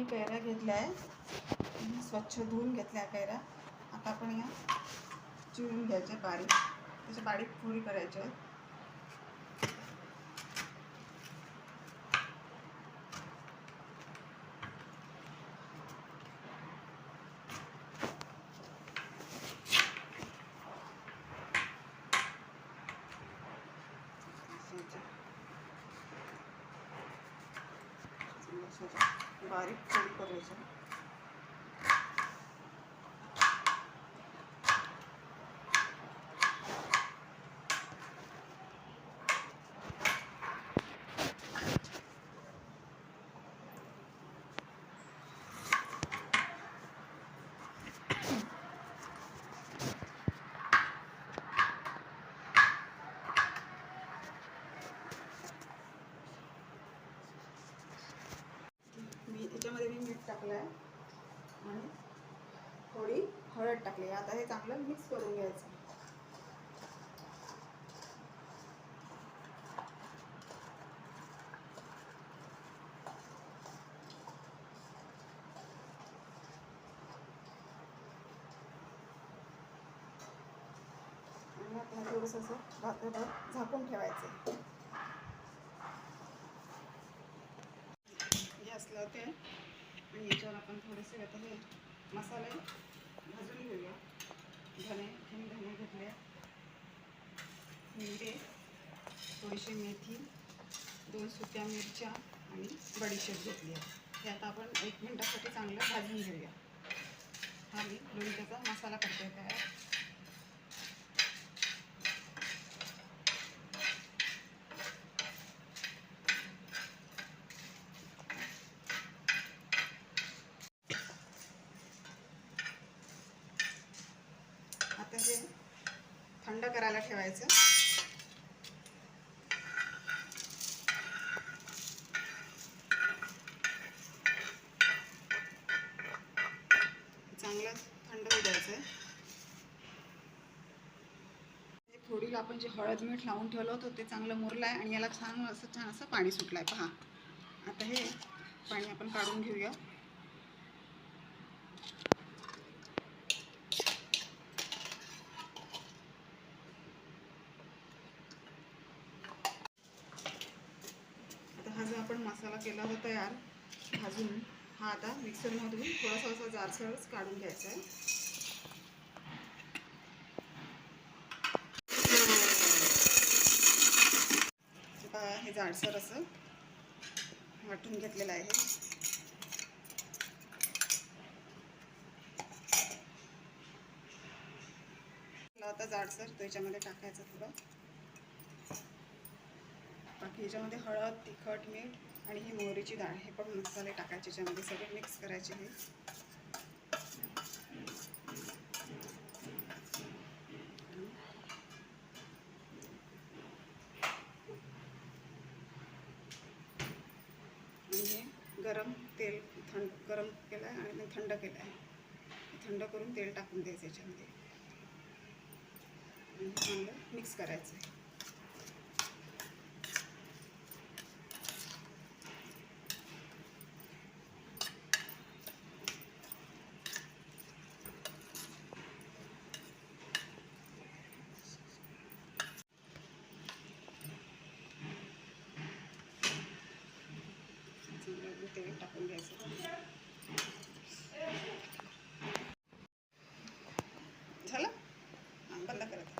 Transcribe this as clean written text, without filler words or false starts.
मी कैऱ्या घेतल्या आहे, स्वच्छ धुवून घेतल्या कैऱ्या. आता आपण या चिरून घ्यायचे बारीक, त्याचे बारीक पुरी करायचे. बारीक पुरी करायचं. याच्यामध्ये मी मीठ टाकलं आहे आणि थोडी हळद टाकली. आता हे चांगलं मिक्स करून घ्यायचं. आणि आता थोडंसं असं रात्रभर झाकून ठेवायचं. गॅस लावते आणि याच्यावर आपण थोडेसे आता हे मसाले भाजून घेऊया. धणे घेतले, मिरे, थोडीशी मेथी, 2 सुक्या मिरच्या आणि बडीशेप घेतली आहे. हे आता आपण 1 मिनिटासाठी चांगलं भाजून घेऊया. हा मी लोणच्याचा मसाला करते तयार. आता हे थंड करायला ठेवायचं. चांगलं थंड होऊ द्यायचं. थोडी आपण जे हळद मीठ लावून ठेवलं होतं ते चांगलं मुरलं आहे आणि याला छान असं पाणी सुटलं आहे. पहा, आता हे पाणी आपण काढून घेऊया. हा जो आपण मसाला केला होता तयार भाजून, हा आता मिक्सरमधून थोडासा असा जाडसरच काढून घ्यायचा आहे. हे जाडसर असं वाटून घेतलेलं आहे. आता जाडसर त्याच्यामध्ये टाकायचं थोडं. बाकी याच्यामध्ये हळद, तिखट, मीठ आणि ही मोहरीची डाळ हे पण मसाले टाकायचे. याच्यामध्ये सगळे मिक्स करायचे. हे आणि हे गरम तेल गरम केलं आहे आणि थंड केलं आहे. थंड करून तेल टाकून द्यायचं याच्यामध्ये आणि चांगलं मिक्स करायचं आहे. तेल टाकून घ्यायचं. झालं, बंद करत.